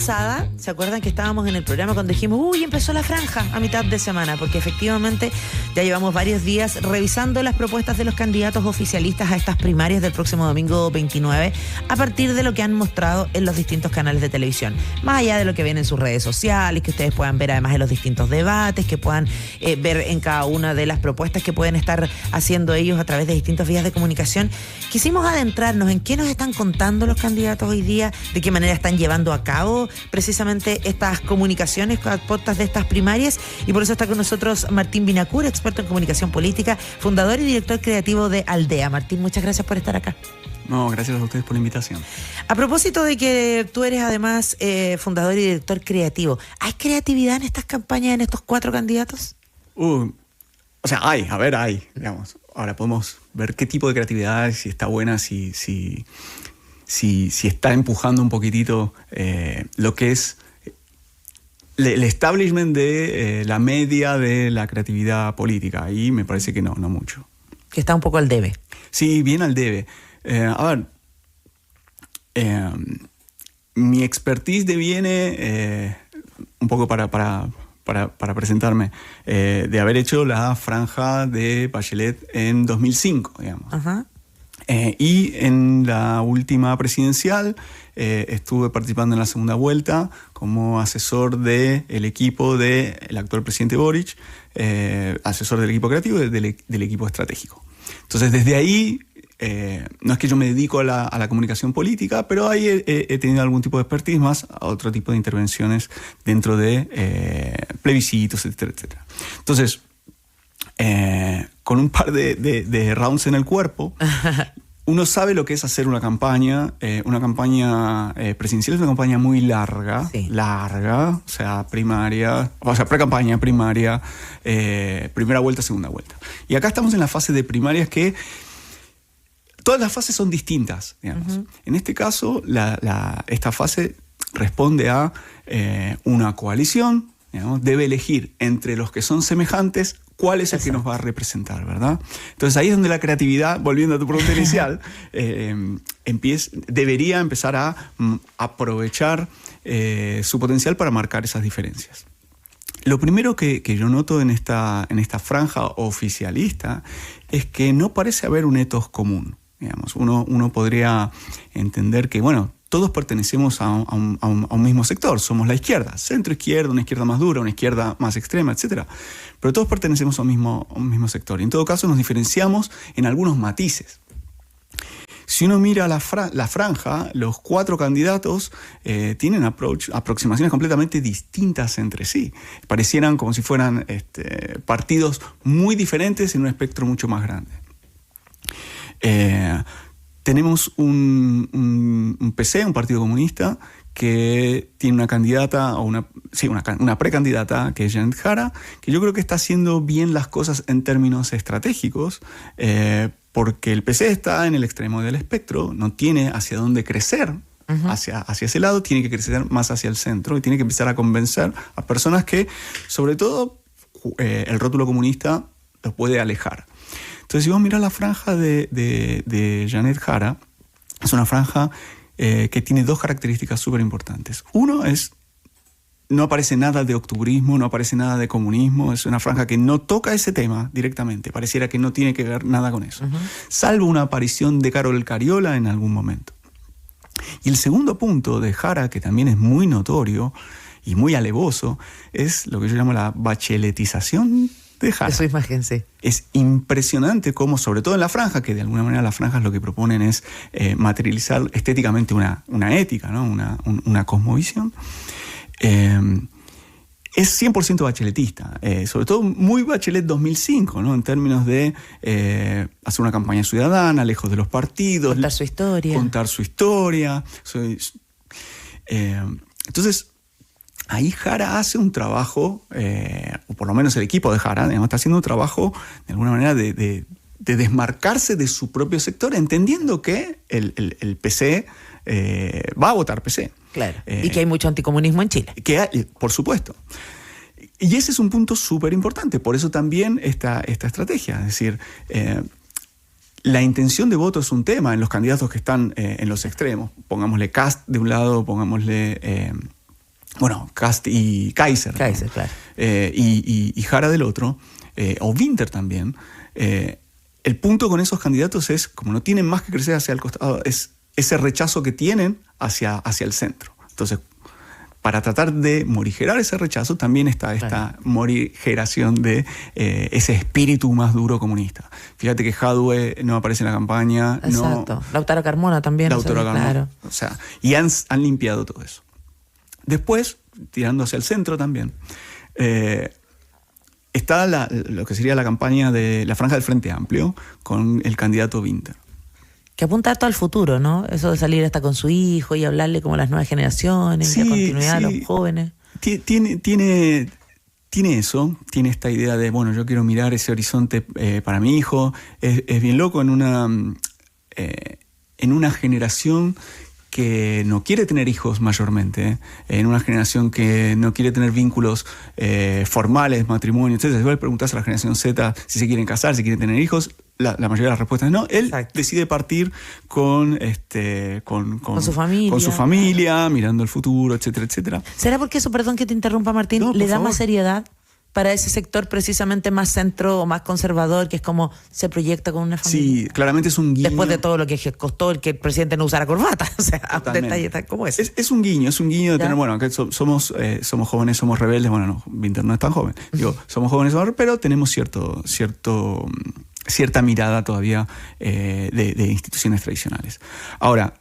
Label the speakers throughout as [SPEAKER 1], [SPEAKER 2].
[SPEAKER 1] ¿Se acuerdan que estábamos en el programa cuando dijimos, uy, empezó la franja a mitad de semana? Porque efectivamente ya llevamos varios días revisando las propuestas de los candidatos oficialistas a estas primarias del próximo domingo 29 a partir de lo que han mostrado en los distintos canales de televisión. Más allá de lo que ven en sus redes sociales, que ustedes puedan ver además en los distintos debates, que puedan ver en cada una de las propuestas que pueden estar haciendo ellos a través de distintas vías de comunicación, quisimos adentrarnos en qué nos están contando los candidatos hoy día, de qué manera están llevando a cabo precisamente estas comunicaciones a puertas de estas primarias, y por eso está con nosotros Martín Vinacura, experto en comunicación política, fundador y director creativo de Aldea. Martín, muchas gracias por estar acá.
[SPEAKER 2] No, gracias a ustedes por la invitación.
[SPEAKER 1] A propósito de que tú eres además fundador y director creativo, ¿hay creatividad en estas campañas, en estos 4 candidatos?
[SPEAKER 2] O sea, hay, digamos. Ahora podemos ver qué tipo de creatividad, si está buena, si está empujando un poquitito lo que es el establishment de la media de la creatividad política. Y me parece que no mucho.
[SPEAKER 1] Que está un poco al debe.
[SPEAKER 2] Sí, bien al debe. Mi expertise deviene, un poco para presentarme, de haber hecho la franja de Bachelet en 2005, digamos. Ajá. Y en la última presidencial estuve participando en la segunda vuelta como asesor del equipo del actual presidente Boric, asesor del equipo creativo y del equipo estratégico. Entonces, desde ahí, no es que yo me dedico a la comunicación política, pero ahí he tenido algún tipo de expertise, más a otro tipo de intervenciones dentro de plebiscitos, etcétera, etcétera. Entonces, con un par de rounds en el cuerpo, uno sabe lo que es hacer una campaña. Una campaña presidencial es una campaña muy larga, sí. O sea, pre-campaña, primaria, primera vuelta, segunda vuelta. Y acá estamos en la fase de primarias que todas las fases son distintas, digamos. Uh-huh. En este caso, esta fase responde a una coalición, digamos, debe elegir entre los que son semejantes cuál es el que nos va a representar, ¿verdad? Entonces ahí es donde la creatividad, volviendo a tu pregunta inicial, debería empezar a aprovechar su potencial para marcar esas diferencias. Lo primero que yo noto en esta franja oficialista es que no parece haber un ethos común. Digamos, uno podría entender que, bueno, todos pertenecemos a un mismo sector. Somos la izquierda, centro izquierda, una izquierda más dura, una izquierda más extrema, etc. Pero todos pertenecemos a un mismo sector. Y en todo caso nos diferenciamos en algunos matices. Si uno mira la franja, los 4 candidatos tienen aproximaciones completamente distintas entre sí. Parecieran como si fueran partidos muy diferentes en un espectro mucho más grande. Tenemos un PC, un partido comunista, que tiene una candidata, una precandidata, que es Janet Jara, que yo creo que está haciendo bien las cosas en términos estratégicos, porque el PC está en el extremo del espectro, no tiene hacia dónde crecer. Uh-huh. hacia ese lado, tiene que crecer más hacia el centro y tiene que empezar a convencer a personas que, sobre todo, el rótulo comunista los puede alejar. Entonces, si vos mirás la franja de Janet Jara, es una franja que tiene 2 características súper importantes. Uno es, no aparece nada de octubrismo, no aparece nada de comunismo, es una franja que no toca ese tema directamente, pareciera que no tiene que ver nada con eso, uh-huh. Salvo una aparición de Carol Cariola en algún momento. Y el segundo punto de Jara, que también es muy notorio y muy alevoso, es lo que yo llamo la bacheletización de Jara.
[SPEAKER 1] Su imagen, sí.
[SPEAKER 2] Es impresionante cómo, sobre todo en la franja, que de alguna manera las franjas lo que proponen es materializar estéticamente una ética, ¿no? una cosmovisión, es 100% bacheletista, sobre todo muy Bachelet 2005, ¿no? En términos de hacer una campaña ciudadana, lejos de los partidos.
[SPEAKER 1] Contar su historia.
[SPEAKER 2] Entonces, ahí Jara hace un trabajo, o por lo menos el equipo de Jara, digamos, está haciendo un trabajo de alguna manera de desmarcarse de su propio sector, entendiendo que el PC va a votar PC.
[SPEAKER 1] Claro, y que hay mucho anticomunismo en Chile.
[SPEAKER 2] Por supuesto. Y ese es un punto súper importante, por eso también esta estrategia, es decir, la intención de voto es un tema en los candidatos que están en los extremos. Pongámosle Kast de un lado, pongámosle bueno, Kast y Kaiser,
[SPEAKER 1] Kaiser,
[SPEAKER 2] ¿no?
[SPEAKER 1] claro.
[SPEAKER 2] Y Jara del otro, o Winter también. El punto con esos candidatos es, como no tienen más que crecer hacia el costado, es ese rechazo que tienen hacia el centro. Entonces, para tratar de morigerar ese rechazo, también está esta morigeración de ese espíritu más duro comunista. Fíjate que Jadwe no aparece en la campaña.
[SPEAKER 1] Exacto.
[SPEAKER 2] No,
[SPEAKER 1] Lautaro Carmona también.
[SPEAKER 2] Lautaro Carmona.
[SPEAKER 1] Claro.
[SPEAKER 2] O sea, y han limpiado todo eso. Después, tirando hacia el centro también, está lo que sería la campaña de la Franja del Frente Amplio con el candidato Winter.
[SPEAKER 1] Que apunta harto al futuro, ¿no? Eso de salir hasta con su hijo y hablarle como a las nuevas generaciones,
[SPEAKER 2] sí,
[SPEAKER 1] y a continuidad a
[SPEAKER 2] sí.
[SPEAKER 1] los jóvenes.
[SPEAKER 2] Tiene eso, tiene esta idea de, bueno, yo quiero mirar ese horizonte para mi hijo. Es bien loco en una generación que no quiere tener hijos mayormente, en una generación que no quiere tener vínculos formales, matrimonio, etc. Si vos le preguntás a la generación Z si se quieren casar, si quieren tener hijos, la mayoría de las respuestas es no. Él
[SPEAKER 1] Exacto.
[SPEAKER 2] decide partir con
[SPEAKER 1] su familia.
[SPEAKER 2] Con su familia, mirando el futuro, etcétera, etcétera.
[SPEAKER 1] ¿Será porque eso, perdón que te interrumpa, Martín,
[SPEAKER 2] No,
[SPEAKER 1] le da
[SPEAKER 2] favor.
[SPEAKER 1] más seriedad para ese sector precisamente más centro o más conservador, que es como se proyecta con una familia?
[SPEAKER 2] Sí, claramente es un guiño.
[SPEAKER 1] Después de todo lo que costó el que el presidente no usara corbata. O sea, un detalle tan como ese.
[SPEAKER 2] Es un guiño de
[SPEAKER 1] ¿Ya?
[SPEAKER 2] tener, bueno, que somos jóvenes, somos rebeldes, bueno, no, Winter no es tan joven, digo, somos jóvenes, pero tenemos cierta mirada todavía de instituciones tradicionales. Ahora,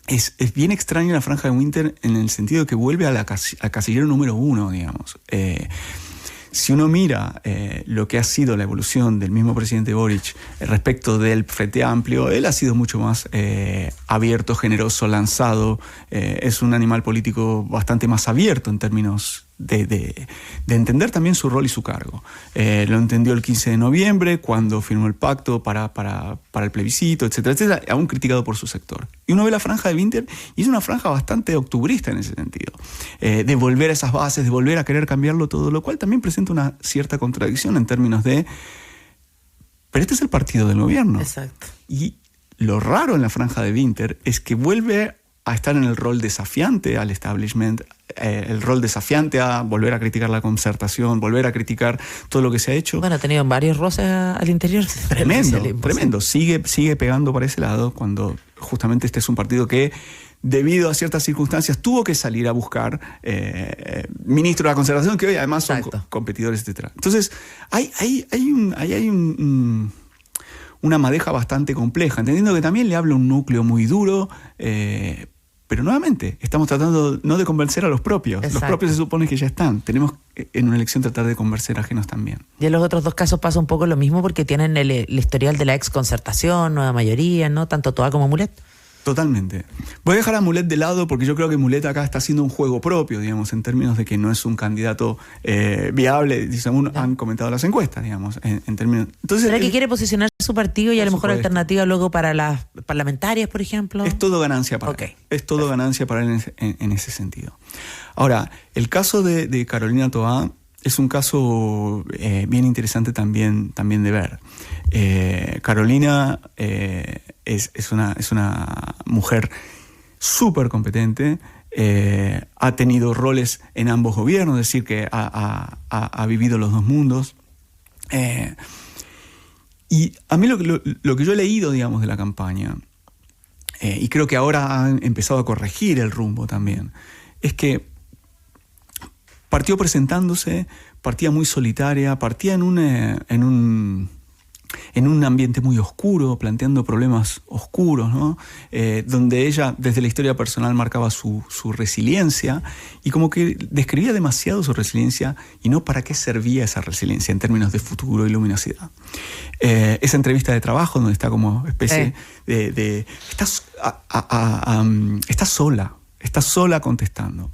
[SPEAKER 2] es bien extraño la Franja de Winter en el sentido de que vuelve al casillero número 1, digamos. Si uno mira lo que ha sido la evolución del mismo presidente Boric respecto del Frente Amplio, él ha sido mucho más abierto, generoso, lanzado. Es un animal político bastante más abierto en términos de entender también su rol y su cargo. Lo entendió el 15 de noviembre cuando firmó el pacto para el plebiscito, etcétera, etcétera, aún criticado por su sector. Y uno ve la Franja de Winter y es una franja bastante octubrista en ese sentido, de volver a esas bases, de volver a querer cambiarlo todo, lo cual también presenta una cierta contradicción en términos de, pero este es el partido del gobierno.
[SPEAKER 1] Exacto.
[SPEAKER 2] Y lo raro en la Franja de Winter es que vuelve a estar en el rol desafiante al establishment, el rol desafiante a volver a criticar la concertación, volver a criticar todo lo que se ha hecho.
[SPEAKER 1] Bueno, ha tenido varios roces al interior.
[SPEAKER 2] Tremendo. Sigue pegando para ese lado cuando justamente este es un partido que, debido a ciertas circunstancias, tuvo que salir a buscar ministros de la concertación que hoy además son competidores, etcétera. Entonces, hay una madeja bastante compleja, entendiendo que también le habla un núcleo muy duro, pero nuevamente estamos tratando no de convencer a los propios.
[SPEAKER 1] Exacto.
[SPEAKER 2] Los propios se supone que ya están. Tenemos en una elección tratar de convencer a ajenos también.
[SPEAKER 1] Y en los otros dos casos pasa un poco lo mismo porque tienen el historial de la ex concertación, nueva mayoría, ¿no? Tanto Toa como Mulet.
[SPEAKER 2] Totalmente. Voy a dejar a Mulet de lado porque yo creo que Mulet acá está haciendo un juego propio, digamos, en términos de que no es un candidato viable, según han comentado las encuestas, digamos, en términos. Entonces,
[SPEAKER 1] ¿será que quiere posicionar su partido y a lo mejor
[SPEAKER 2] supuesto.
[SPEAKER 1] alternativa luego para las parlamentarias, por ejemplo?
[SPEAKER 2] Es todo ganancia para él. Es todo ganancia para él en ese sentido. Ahora, el caso de Carolina Toa es un caso bien interesante también de ver. Carolina es una mujer súper competente, ha tenido roles en ambos gobiernos, es decir, que ha vivido los dos mundos. Y a mí lo que yo he leído, digamos, de la campaña, y creo que ahora han empezado a corregir el rumbo también, es que partió presentándose, partía muy solitaria, partía en un ambiente muy oscuro, planteando problemas oscuros, ¿no? Donde ella, desde la historia personal, marcaba su resiliencia y como que describía demasiado su resiliencia y no para qué servía esa resiliencia en términos de futuro y luminosidad. Esa entrevista de trabajo donde está como especie de está sola contestando.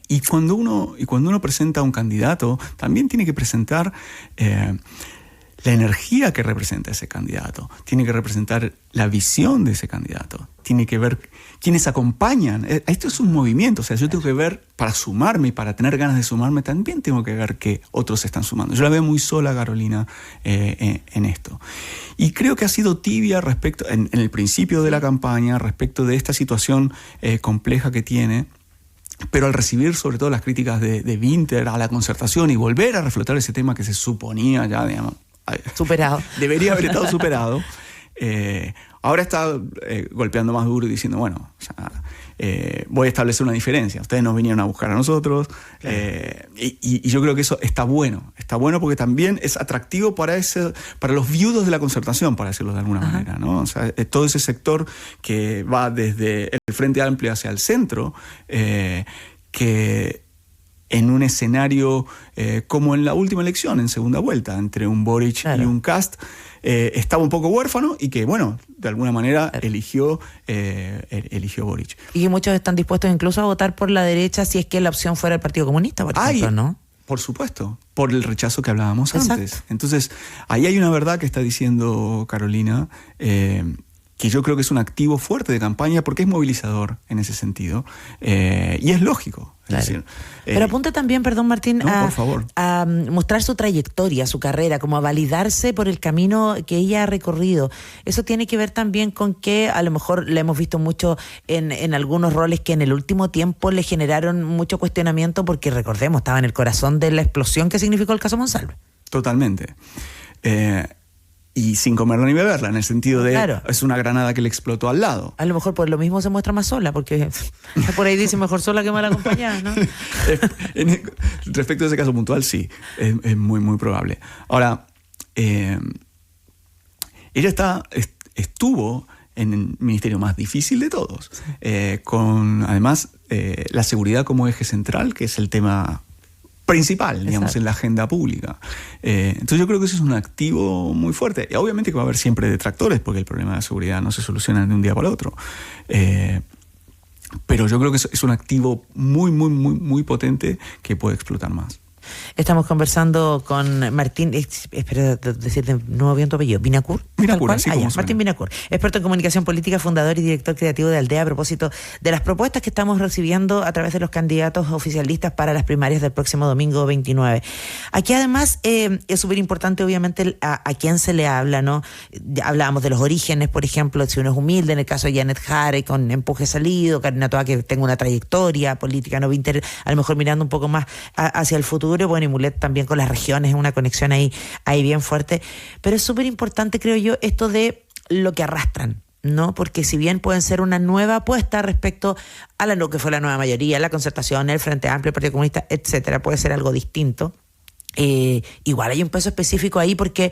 [SPEAKER 2] Y cuando uno presenta a un candidato, también tiene que presentar la energía que representa ese candidato, tiene que representar la visión de ese candidato, tiene que ver quiénes acompañan. Esto es un movimiento, o sea, yo tengo que ver, para sumarme y para tener ganas de sumarme, también tengo que ver que otros se están sumando. Yo la veo muy sola, Carolina, en esto. Y creo que ha sido tibia respecto, en el principio de la campaña, respecto de esta situación compleja que tiene. Pero al recibir sobre todo las críticas de Winter a la concertación y volver a reflotar ese tema que se suponía ya, digamos,
[SPEAKER 1] superado,
[SPEAKER 2] debería haber estado superado, ahora está golpeando más duro y diciendo, bueno, voy a establecer una diferencia. Ustedes nos vinieron a buscar a nosotros. Claro. Y yo creo que eso está bueno. Está bueno porque también es atractivo para los viudos de la concertación, para decirlo de alguna manera, ¿no? O sea, todo ese sector que va desde el Frente Amplio hacia el centro, que en un escenario como en la última elección, en segunda vuelta, entre un Boric y un Kast, estaba un poco huérfano y que, bueno, de alguna manera eligió Boric.
[SPEAKER 1] Y que muchos están dispuestos incluso a votar por la derecha si es que la opción fuera el Partido Comunista, por ejemplo, ¿no?
[SPEAKER 2] Por supuesto, por el rechazo que hablábamos antes. Entonces, ahí hay una verdad que está diciendo Carolina, que yo creo que es un activo fuerte de campaña porque es movilizador en ese sentido, y es lógico.
[SPEAKER 1] Claro. Es decir, pero apunta también, perdón Martín,
[SPEAKER 2] por favor,
[SPEAKER 1] a mostrar su trayectoria, su carrera, como a validarse por el camino que ella ha recorrido. Eso tiene que ver también con que a lo mejor la hemos visto mucho en algunos roles que en el último tiempo le generaron mucho cuestionamiento porque, recordemos, estaba en el corazón de la explosión que significó el caso Monsalve.
[SPEAKER 2] Totalmente. Y sin comerla ni beberla, en el sentido de es una granada que le explotó al lado.
[SPEAKER 1] A lo mejor por lo mismo se muestra más sola, porque por ahí dice mejor sola que mal acompañada, ¿no?
[SPEAKER 2] Respecto a ese caso puntual, sí, es muy, muy probable. Ahora, ella estuvo en el ministerio más difícil de todos, con además la seguridad como eje central, que es el tema principal, digamos, en la agenda pública. Entonces yo creo que eso es un activo muy fuerte. Y obviamente que va a haber siempre detractores, porque el problema de seguridad no se soluciona de un día para otro. Pero yo creo que es un activo muy, muy, muy, muy potente que puede explotar más.
[SPEAKER 1] Estamos conversando con Martín, espero decir de nuevo bien tu apellido, ¿Vinacour?
[SPEAKER 2] Así como
[SPEAKER 1] Martín Vinacour, experto en comunicación política, fundador y director creativo de Aldea, a propósito de las propuestas que estamos recibiendo a través de los candidatos oficialistas para las primarias del próximo domingo 29. Aquí además es súper importante obviamente a quién se le habla, ¿no? Hablábamos de los orígenes, por ejemplo, si uno es humilde, en el caso de Janet Jare con Empuje Salido, Karina Toa que tenga una trayectoria política, no Winter, a lo mejor mirando un poco más hacia el futuro. Bueno, y Mulet también con las regiones, es una conexión ahí bien fuerte. Pero es súper importante, creo yo, esto de lo que arrastran, ¿no? Porque si bien pueden ser una nueva apuesta respecto a lo que fue la nueva mayoría, la concertación, el Frente Amplio, el Partido Comunista, etcétera, puede ser algo distinto. Igual hay un peso específico ahí porque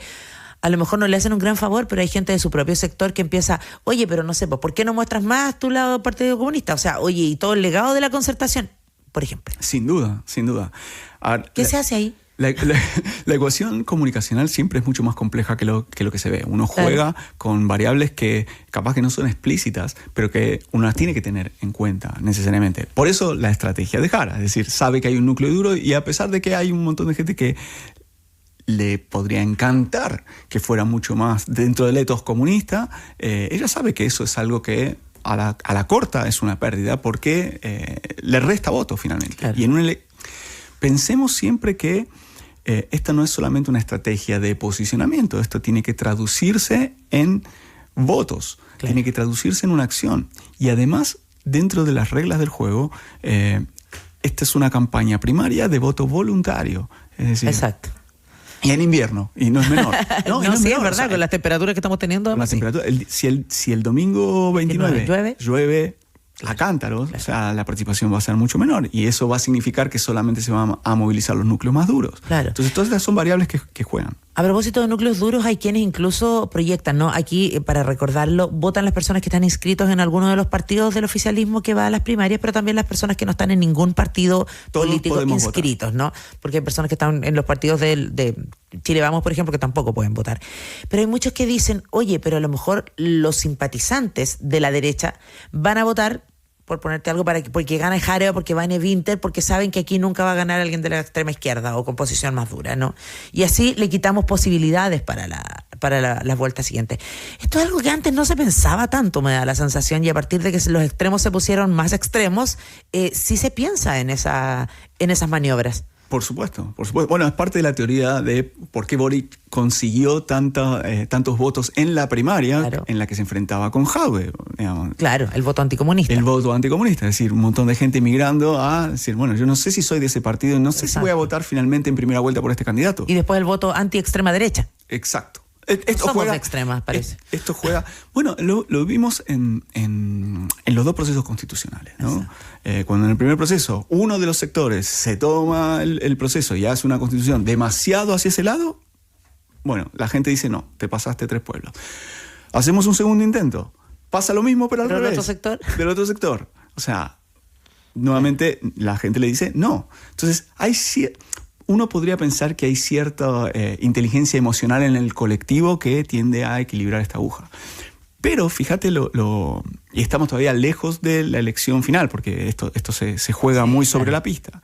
[SPEAKER 1] a lo mejor no le hacen un gran favor, pero hay gente de su propio sector que empieza, oye, pero no sé, ¿por qué no muestras más tu lado del Partido Comunista? O sea, oye, y todo el legado de la concertación, por ejemplo.
[SPEAKER 2] Sin duda, sin duda. A ver,
[SPEAKER 1] ¿qué se hace ahí?
[SPEAKER 2] La ecuación comunicacional siempre es mucho más compleja que lo que se ve. Uno juega con variables que capaz que no son explícitas, pero que uno las tiene que tener en cuenta necesariamente. Por eso la estrategia de Jara, es decir, sabe que hay un núcleo duro y a pesar de que hay un montón de gente que le podría encantar que fuera mucho más dentro del etos comunista, ella sabe que eso es algo que a la corta es una pérdida porque le resta voto finalmente. Claro. Y pensemos siempre que esta no es solamente una estrategia de posicionamiento, esto tiene que traducirse en votos, claro. Tiene que traducirse en una acción. Y además, dentro de las reglas del juego, esta es una campaña primaria de voto voluntario. Es decir,
[SPEAKER 1] exacto.
[SPEAKER 2] Y en invierno, y no es menor.
[SPEAKER 1] No es menor, verdad, o sea, con las temperaturas que estamos teniendo.
[SPEAKER 2] Si el domingo 29 llueve a cántaros, claro. O sea, la participación va a ser mucho menor y eso va a significar que solamente se van a movilizar los núcleos más duros.
[SPEAKER 1] Claro.
[SPEAKER 2] Entonces, todas estas son variables que juegan.
[SPEAKER 1] A propósito de núcleos duros, hay quienes incluso proyectan, ¿no? Aquí, para recordarlo, votan las personas que están inscritos en alguno de los partidos del oficialismo que va a las primarias, pero también las personas que no están en ningún partido político inscritos, votar, ¿no? Porque hay personas que están en los partidos de Chile Vamos, por ejemplo, que tampoco pueden votar. Pero hay muchos que dicen, oye, pero a lo mejor los simpatizantes de la derecha van a votar, por ponerte algo, porque gane Jare o porque gane Winter, porque saben que aquí nunca va a ganar alguien de la extrema izquierda o con posición más dura, ¿no? Y así le quitamos posibilidades para la vuelta siguiente. Esto es algo que antes no se pensaba tanto, me da la sensación, y a partir de que los extremos se pusieron más extremos, sí se piensa en esas maniobras.
[SPEAKER 2] Por supuesto, por supuesto. Bueno, es parte de la teoría de por qué Boric consiguió tantos votos en la primaria, claro, en la que se enfrentaba con Jaude, digamos.
[SPEAKER 1] Claro, el voto anticomunista.
[SPEAKER 2] El voto anticomunista, es decir, un montón de gente migrando a decir, bueno, yo no sé si soy de ese partido, no sé, exacto, si voy a votar finalmente en primera vuelta por este candidato.
[SPEAKER 1] Y después el voto anti-extrema derecha.
[SPEAKER 2] Exacto.
[SPEAKER 1] Esto somos de extremas, parece.
[SPEAKER 2] Esto juega. Bueno, lo vimos en los dos procesos constitucionales, ¿no? Cuando en el primer proceso uno de los sectores se toma el proceso y hace una constitución demasiado hacia ese lado, bueno, la gente dice no, te pasaste 3 pueblos. Hacemos un segundo intento, pasa lo mismo, pero al revés.
[SPEAKER 1] ¿Del otro sector?
[SPEAKER 2] Del otro sector. O sea, nuevamente la gente le dice no. Entonces, uno podría pensar que hay cierta inteligencia emocional en el colectivo que tiende a equilibrar esta aguja. Pero fíjate, y estamos todavía lejos de la elección final, porque esto se juega muy sobre la pista.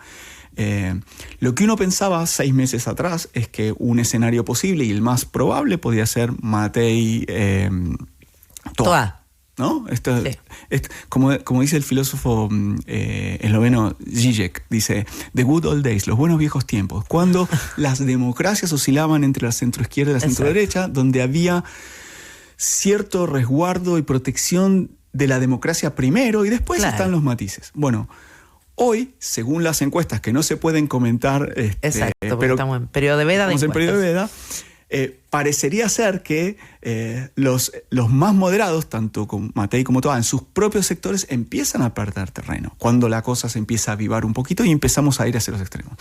[SPEAKER 2] Lo que uno pensaba 6 meses atrás es que un escenario posible y el más probable podía ser Matei Toa. ¿No? Como dice el filósofo esloveno Žižek, dice, the good old days, los buenos viejos tiempos, cuando las democracias oscilaban entre la centroizquierda y la centroderecha, donde había cierto resguardo y protección de la democracia primero y después, claro, están los matices. Bueno, hoy, según las encuestas que no se pueden comentar,
[SPEAKER 1] exacto, pero estamos en periodo de veda de encuestas.
[SPEAKER 2] En periodo de veda, parecería ser que los más moderados, tanto con Matei como Toa, en sus propios sectores empiezan a perder terreno, cuando la cosa se empieza a avivar un poquito y empezamos a ir hacia los extremos.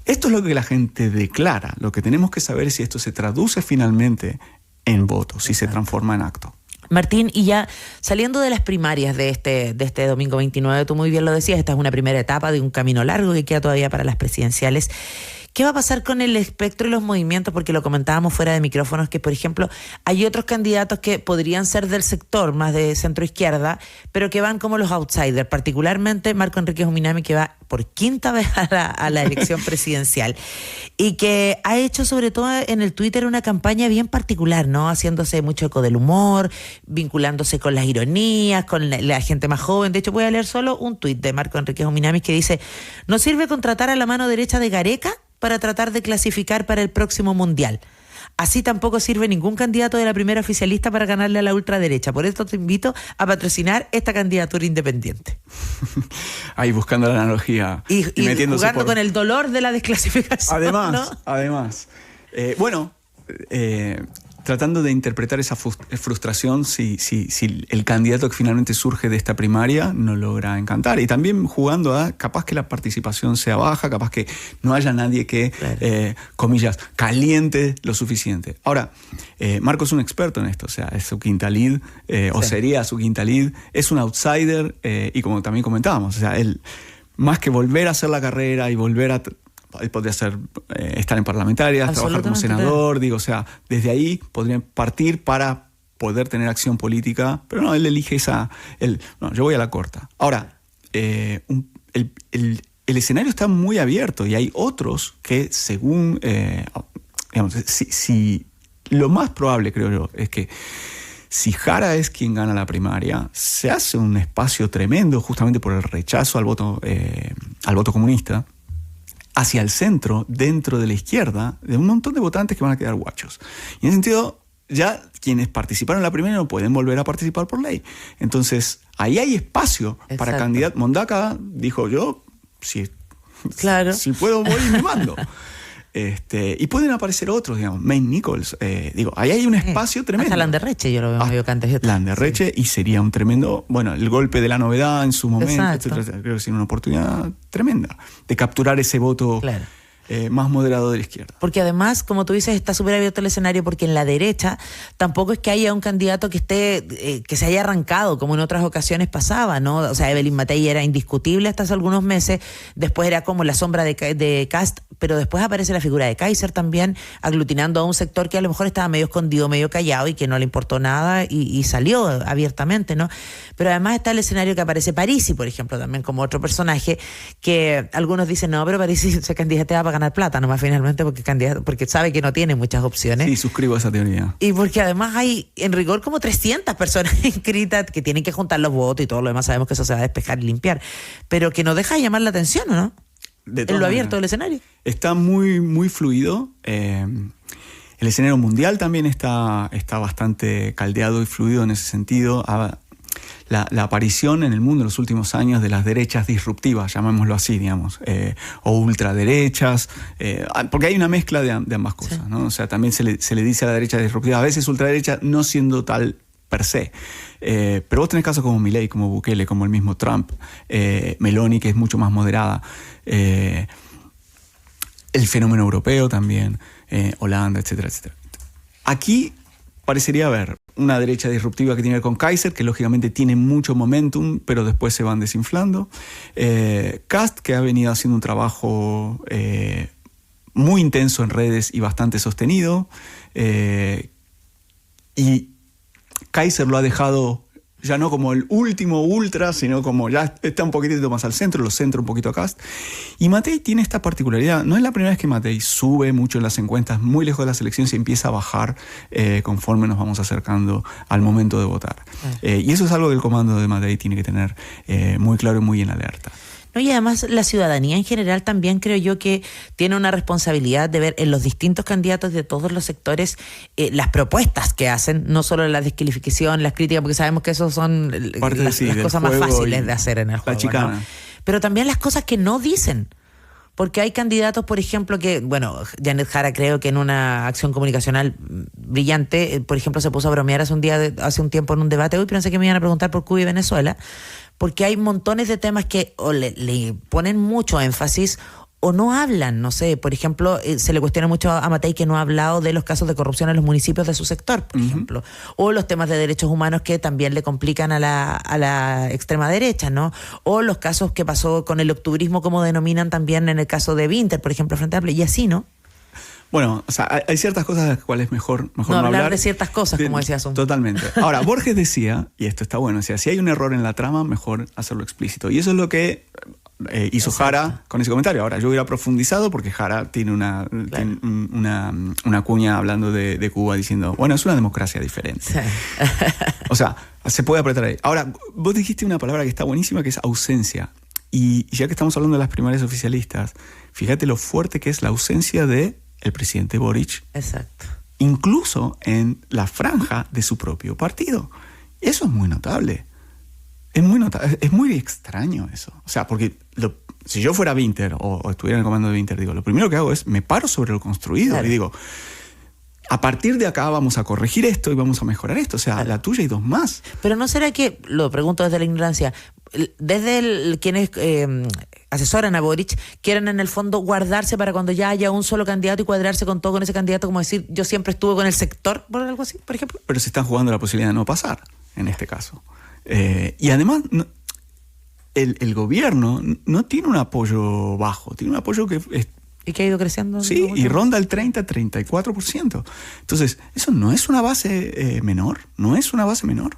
[SPEAKER 2] Esto es lo que la gente declara. Lo que tenemos que saber es si esto se traduce finalmente en votos, si se transforma en acto.
[SPEAKER 1] Martín, y ya saliendo de las primarias de este domingo 29, tú muy bien lo decías, esta es una primera etapa de un camino largo que queda todavía para las presidenciales. ¿Qué va a pasar con el espectro y los movimientos? Porque lo comentábamos fuera de micrófonos, que por ejemplo hay otros candidatos que podrían ser del sector más de centro-izquierda, pero que van como los outsiders, particularmente Marco Enríquez Ominami, que va por 5ª vez a la elección presidencial y que ha hecho sobre todo en el Twitter una campaña bien particular, ¿no? Haciéndose mucho eco del humor, vinculándose con las ironías, con la gente más joven. De hecho, voy a leer solo un tuit de Marco Enríquez Ominami que dice: ¿no sirve contratar a la mano derecha de Gareca para tratar de clasificar para el próximo mundial? Así tampoco sirve ningún candidato de la primera oficialista para ganarle a la ultraderecha. Por eso te invito a patrocinar esta candidatura independiente.
[SPEAKER 2] Ahí buscando la analogía.
[SPEAKER 1] Y jugando con el dolor de la desclasificación.
[SPEAKER 2] Además. Tratando de interpretar esa frustración si el candidato que finalmente surge de esta primaria no logra encantar. Y también jugando a capaz que la participación sea baja, capaz que no haya nadie que, claro, comillas, caliente lo suficiente. Ahora, Marco es un experto en esto, o sea, es su quinta lead, o sería su quinta lead, es un outsider, y como también comentábamos, o sea, él, más que volver a hacer la carrera y volver a... Él podría estar en parlamentarias, trabajar como senador, digo, o sea, desde ahí podrían partir para poder tener acción política, pero no, él elige yo voy a la corta. Ahora, el escenario está muy abierto y hay otros que según, digamos, si lo más probable, creo yo, es que si Jara es quien gana la primaria, se hace un espacio tremendo justamente por el rechazo al voto comunista, hacia el centro, dentro de la izquierda, de un montón de votantes que van a quedar guachos. Y en ese sentido, ya quienes participaron en la primera no pueden volver a participar por ley. Entonces, ahí hay espacio para candidatos. Mondaca dijo, yo, si puedo voy y me mando. Y pueden aparecer otros, digamos, Maine Nichols, ahí hay un espacio tremendo.
[SPEAKER 1] Hasta Landerreche yo lo veo medio cante.
[SPEAKER 2] Landerreche, y sería un tremendo, el golpe de la novedad en su momento, etcétera, creo que sería una oportunidad tremenda de capturar ese voto, claro, más moderado de la izquierda.
[SPEAKER 1] Porque además, como tú dices, está súper abierto el escenario, porque en la derecha tampoco es que haya un candidato que esté que se haya arrancado, como en otras ocasiones pasaba, ¿no? O sea, Evelyn Matei era indiscutible hasta hace algunos meses, después era como la sombra de Kast, pero después aparece la figura de Kaiser también, aglutinando a un sector que a lo mejor estaba medio escondido, medio callado y que no le importó nada y salió abiertamente, ¿no? Pero además está el escenario que aparece Parisi, por ejemplo, también como otro personaje que algunos dicen, no, pero Parisi se candidatea para ganar plata nomás finalmente porque sabe que no tiene muchas opciones.
[SPEAKER 2] Sí, suscribo a esa teoría.
[SPEAKER 1] Y porque además hay en rigor como 300 personas inscritas que tienen que juntar los votos y todo lo demás, sabemos que eso se va a despejar y limpiar, pero que no deja de llamar la atención, ¿o no? en lo abierto del escenario.
[SPEAKER 2] Está muy, muy fluido. El escenario mundial también está bastante caldeado y fluido en ese sentido. La aparición en el mundo en los últimos años de las derechas disruptivas, llamémoslo así, digamos, o ultraderechas, porque hay una mezcla de ambas cosas, sí, ¿no? O sea, también se le dice a la derecha disruptiva, a veces ultraderecha no siendo tal per se. Pero vos tenés casos como Milei, como Bukele, como el mismo Trump, Meloni, que es mucho más moderada, el fenómeno europeo también, Holanda, etcétera, etcétera. Aquí parecería haber una derecha disruptiva que tiene que ver con Kaiser, que lógicamente tiene mucho momentum, pero después se van desinflando. Kast, que ha venido haciendo un trabajo muy intenso en redes y bastante sostenido. Y Kaiser lo ha dejado ya no como el último ultra, sino como ya está un poquitito más al centro, lo centra un poquito a Kast. Y Matei tiene esta particularidad. No es la primera vez que Matei sube mucho en las encuestas, muy lejos de las elecciones, y empieza a bajar conforme nos vamos acercando al momento de votar. Y eso es algo que el comando de Matei tiene que tener muy claro y muy en alerta.
[SPEAKER 1] No, y además la ciudadanía en general también creo yo que tiene una responsabilidad de ver en los distintos candidatos de todos los sectores las propuestas que hacen, no solo la descalificación, las críticas, porque sabemos que eso son las cosas más fáciles de hacer en el juego,
[SPEAKER 2] la chicana,
[SPEAKER 1] ¿no? Pero también las cosas que no dicen. Porque hay candidatos, por ejemplo, que, bueno, Janet Jara creo que en una acción comunicacional brillante, por ejemplo, se puso a bromear hace un tiempo en un debate. Hoy pensé que me iban a preguntar por Cuba y Venezuela, porque hay montones de temas que o le ponen mucho énfasis o no hablan. No sé, por ejemplo, se le cuestiona mucho a Matei que no ha hablado de los casos de corrupción en los municipios de su sector, por ejemplo, o los temas de derechos humanos que también le complican a la extrema derecha, ¿no? O los casos que pasó con el octubrismo, como denominan también en el caso de Vinter, por ejemplo, frente a Apple, y así, ¿no?
[SPEAKER 2] Bueno, o sea, hay ciertas cosas de las cuales mejor no
[SPEAKER 1] hablar de ciertas cosas, como decías.
[SPEAKER 2] Totalmente. Ahora, Borges decía, y esto está bueno, o sea, si hay un error en la trama, mejor hacerlo explícito. Y eso es lo que hizo Jara con ese comentario. Ahora, yo hubiera profundizado porque Jara tiene una cuña hablando de Cuba diciendo, bueno, es una democracia diferente. Sí. O sea, se puede apretar ahí. Ahora, vos dijiste una palabra que está buenísima, que es ausencia. Y ya que estamos hablando de las primarias oficialistas, fíjate lo fuerte que es la ausencia de el presidente Boric.
[SPEAKER 1] Exacto.
[SPEAKER 2] Incluso en la franja de su propio partido. Eso es muy notable. Es muy extraño eso. O sea, porque si yo fuera Vinter o estuviera en el comando de Vinter, digo, lo primero que hago es me paro sobre lo construido, claro, y digo, a partir de acá vamos a corregir esto y vamos a mejorar esto. O sea, claro, la tuya y dos más.
[SPEAKER 1] Pero ¿no será que, lo pregunto desde la ignorancia, desde quienes asesoran a Boric, quieren en el fondo guardarse para cuando ya haya un solo candidato y cuadrarse con todo con ese candidato, como decir, yo siempre estuve con el sector, por algo así, por ejemplo?
[SPEAKER 2] Pero se están jugando la posibilidad de no pasar, en este caso. Y además, el gobierno no tiene un apoyo bajo, tiene un apoyo que es...
[SPEAKER 1] ¿Y que ha ido creciendo?
[SPEAKER 2] Sí, y ronda el 30-34%. Entonces, eso no es una base menor, no es una base menor.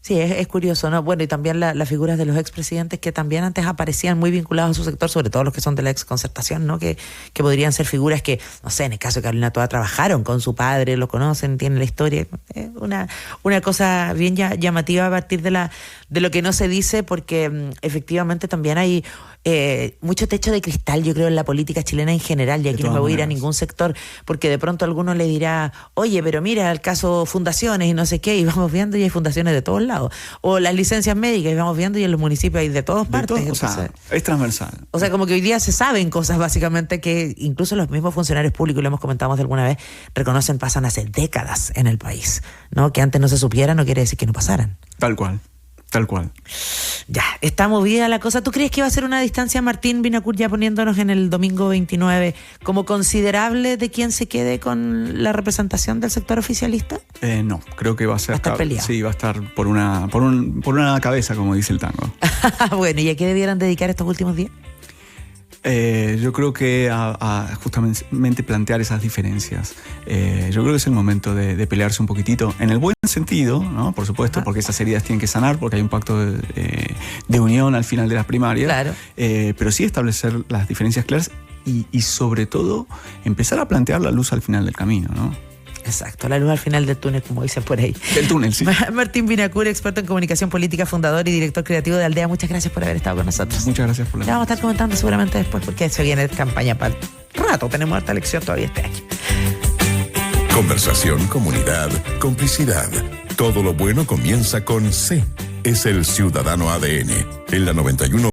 [SPEAKER 1] Sí, es curioso, ¿no? Bueno, y también las figuras de los expresidentes que también antes aparecían muy vinculados a su sector, sobre todo los que son de la exconcertación, ¿no? Que podrían ser figuras que, no sé, en el caso de Carolina Toa trabajaron con su padre, lo conocen, tienen la historia. Una cosa bien llamativa a partir de lo que no se dice, porque efectivamente también hay mucho techo de cristal, yo creo, en la política chilena en general, y aquí no me voy a ir a ningún sector, porque de pronto alguno le dirá, oye, pero mira el caso fundaciones y no sé qué, y vamos viendo y hay fundaciones de todos lados, o las licencias médicas y vamos viendo y en los municipios hay de todas partes.
[SPEAKER 2] O sea, es transversal.
[SPEAKER 1] O sea, como que hoy día se saben cosas básicamente que incluso los mismos funcionarios públicos, lo hemos comentado de alguna vez, reconocen pasan hace décadas en el país, ¿no? Que antes no se supiera no quiere decir que no pasaran.
[SPEAKER 2] Tal cual. Tal cual.
[SPEAKER 1] Ya, está movida la cosa. ¿Tú crees que va a ser una distancia, Martín Vinacour, ya poniéndonos en el domingo 29, como considerable de quién se quede con la representación del sector oficialista?
[SPEAKER 2] No, creo que va a ser...
[SPEAKER 1] ¿Va a estar peleado?
[SPEAKER 2] Sí, va a estar por una cabeza, como dice el tango.
[SPEAKER 1] Bueno, ¿y a qué debieran dedicar estos últimos días?
[SPEAKER 2] Yo creo que a justamente plantear esas diferencias. Yo creo que es el momento de pelearse un poquitito, en el buen sentido, ¿no? Por supuesto, porque esas heridas tienen que sanar, porque hay un pacto de unión al final de las primarias.
[SPEAKER 1] Claro.
[SPEAKER 2] Pero sí establecer las diferencias claras y sobre todo empezar a plantear la luz al final del camino, ¿no?
[SPEAKER 1] Exacto, la luz al final del túnel, como dicen por ahí.
[SPEAKER 2] Del túnel, sí.
[SPEAKER 1] Martín Vinacura, experto en comunicación política, fundador y director creativo de Aldea. Muchas gracias por haber estado con nosotros.
[SPEAKER 2] Muchas gracias por la
[SPEAKER 1] Ya vamos a estar comentando seguramente después, porque se viene campaña para el rato. Tenemos harta elección todavía este año.
[SPEAKER 3] Conversación, comunidad, complicidad. Todo lo bueno comienza con C. Es el Ciudadano ADN. En la 91.